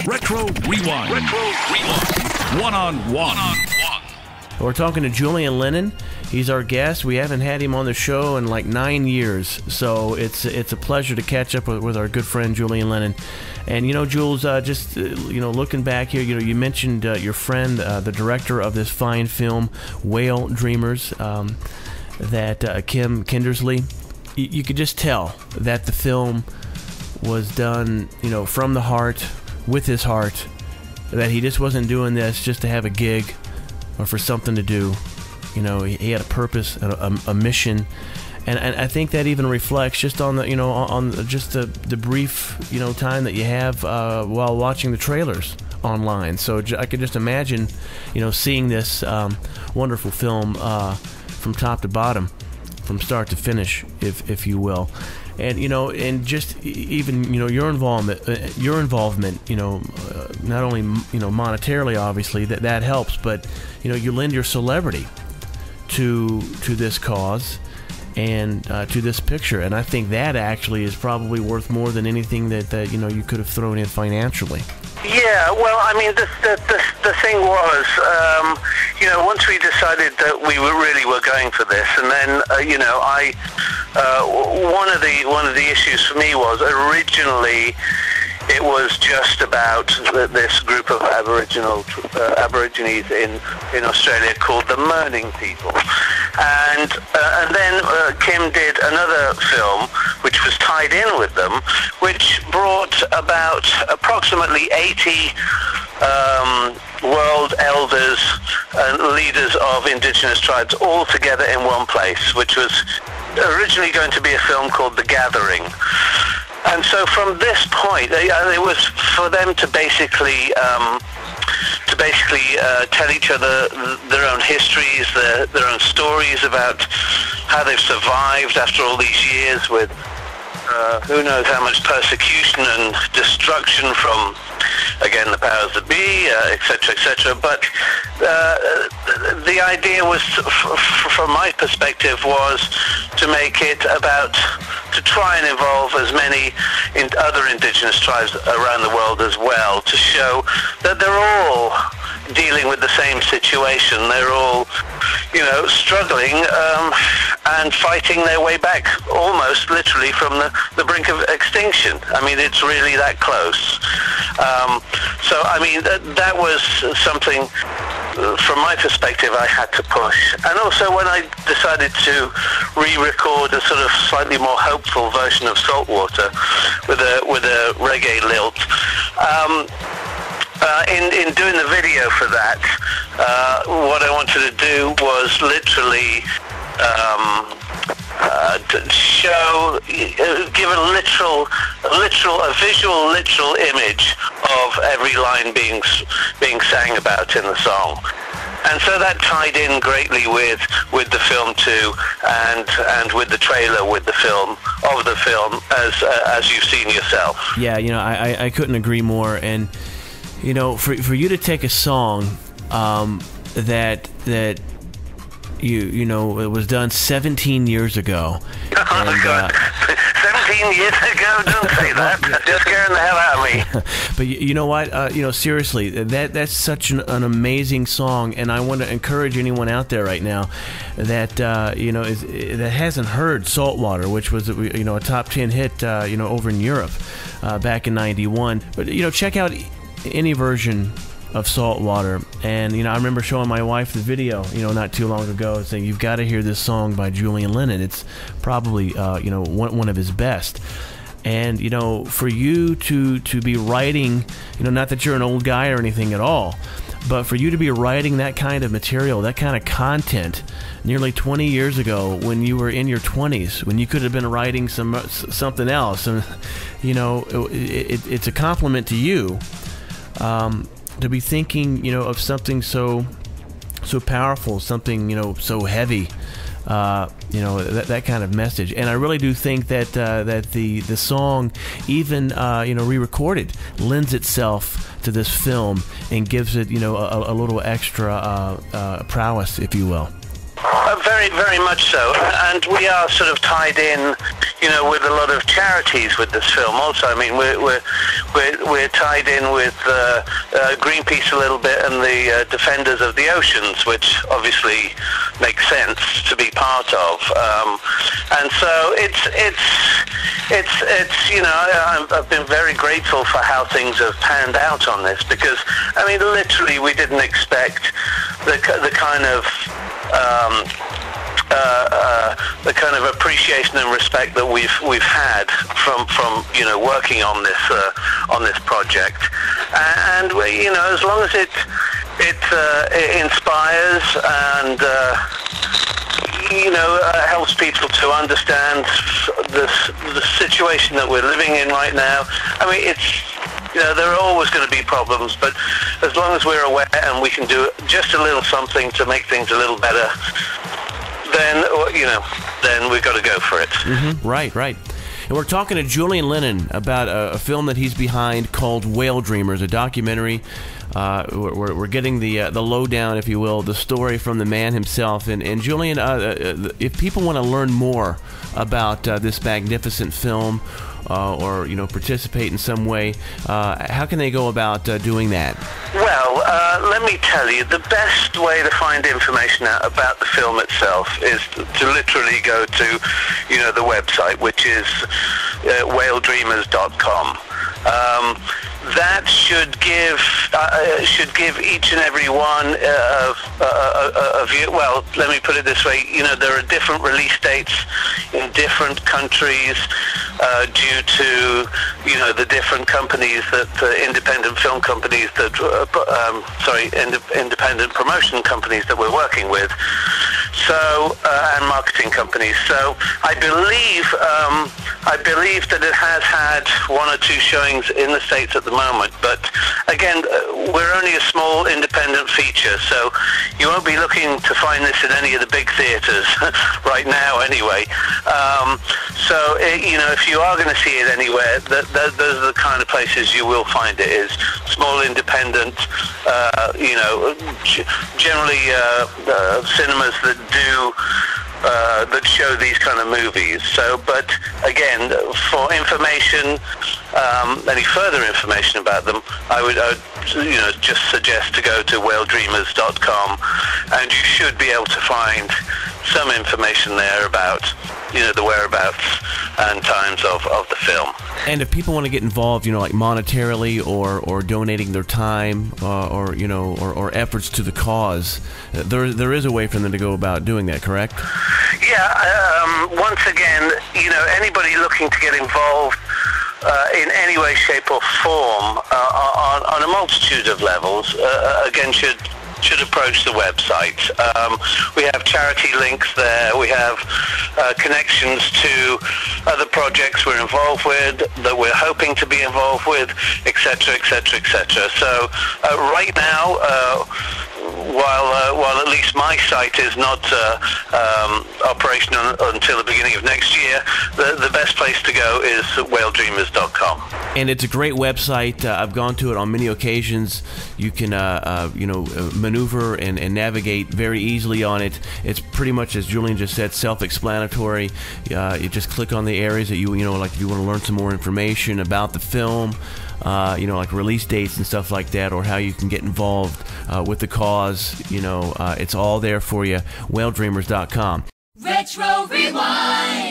Retro Rewind. One-on-one. We're talking to Julian Lennon. He's our guest. We haven't had him on the show in like 9 years, so it's a pleasure to catch up with our good friend Julian Lennon. And Jules, looking back here, you mentioned your friend, the director of this fine film, Whale Dreamers, that Kim Kindersley. You could just tell that the film was done, from the heart, with his heart. That he just wasn't doing this just to have a gig or for something to do. He had a purpose, a mission, and I think that even reflects just on the on just the brief time that you have while watching the trailers online. So I could just imagine seeing this wonderful film from top to bottom, from start to finish, if you will. And and just even your involvement, not only monetarily, obviously that helps, but you lend your celebrity to this cause and to this picture, and I think that actually is probably worth more than anything that you could have thrown in financially. Yeah, well, I mean, the thing was, once we decided that we really were going for this, and then, one of the issues for me was originally it was just about this group of Aborigines in Australia called the Mourning People, and then Kim did another film which was tied in with them, which brought about approximately 80 world elders and leaders of indigenous tribes all together in one place, which was originally going to be a film called The Gathering. And so from this point, it was for them to basically tell each other their own histories, their own stories about how they've survived after all these years with who knows how much persecution and destruction from, again, the powers that be, etc., etc. But the idea was, from my perspective, was to make it about, to try and involve as many other indigenous tribes around the world as well, to show that they're all dealing with the same situation. They're all, struggling and fighting their way back, almost literally from the brink of extinction. I mean, it's really that close. So, I mean, that was something, from my perspective, I had to push. And also, when I decided to re-record a sort of slightly more hopeful version of Saltwater with a reggae lilt, in doing the video for that, what I wanted to do was literally to show, give a visual image of every line being sang about in the song. And so that tied in greatly with the film too, and with the trailer of the film, as you've seen yourself. Yeah, I couldn't agree more. And for you to take a song that it was done 17 years ago. Oh, God. 17 years ago? Don't say that. Just scaring the hell out of me. But you know what? Seriously, that's such an amazing song, and I want to encourage anyone out there right now that that hasn't heard Saltwater, which was a top 10 hit over in Europe back in '91. But check out any version of Saltwater, and I remember showing my wife the video not too long ago, saying, you've got to hear this song by Julian Lennon. It's probably one of his best. And for you to be writing, not that you're an old guy or anything at all, but for you to be writing that kind of material, that kind of content nearly 20 years ago, when you were in your 20s, when you could have been writing something else, and it's a compliment to you to be thinking of something so powerful, something so heavy, that kind of message. And I really do think that the song, even re-recorded, lends itself to this film and gives it a little extra prowess, if you will. Very, very much so. And we are sort of tied in, with a lot of charities with this film also. I mean, we're tied in with Greenpeace a little bit and the Defenders of the Oceans, which obviously makes sense to be part of. And so I've been very grateful for how things have panned out on this, because I mean, literally, we didn't expect the kind of appreciation and respect that we've had from working on this project, and as long as it inspires and helps people to understand the situation that we're living in right now. I mean, there are always going to be problems, but as long as we're aware and we can do just a little something to make things a little better, then we've got to go for it. Mm-hmm. Right. And we're talking to Julian Lennon about a film that he's behind called Whale Dreamers, a documentary. We're getting the lowdown, if you will, the story from the man himself. And Julian, if people want to learn more about this magnificent film, or participate in some way, how can they go about doing that? Well, let me tell you, the best way to find information out about the film itself is to literally go to the website, which is whaledreamers.com. That should give each and every one a view. Well, let me put it this way: there are different release dates in different countries due to the different companies independent film companies independent promotion companies that we're working with. So and marketing companies. So I believe that it has had one or two showings in the States at the moment, but again, we're only a small independent feature, so you won't be looking to find this in any of the big theaters right now anyway. So if you are going to see it anywhere, those are the kind of places you will find it, is small independent, generally cinemas that show these kind of movies. So, but again, for information, any further information about them, I would just suggest to go to whaledreamers.com, and you should be able to find some information there about the whereabouts and times of the film. And if people want to get involved, like monetarily or donating their time, or efforts to the cause, there is a way for them to go about doing that, correct? Yeah. Once again, anybody looking to get involved in any way, shape, or form on a multitude of levels, again, should approach the website. We have charity links there. We have connections to other projects we're involved with, that we're hoping to be involved with, etc., etc., etc. So right now, while at least my site is not operational until the beginning of next year, the best place to go is whaledreamers.com. And it's a great website. I've gone to it on many occasions. You can maneuver and navigate very easily on it. It's pretty much, as Julian just said, self-explanatory. You just click on the areas that like if you want to learn some more information about the film, like release dates and stuff like that, or how you can get involved with the cause. It's all there for you. whaledreamers.com. Retro Rewind.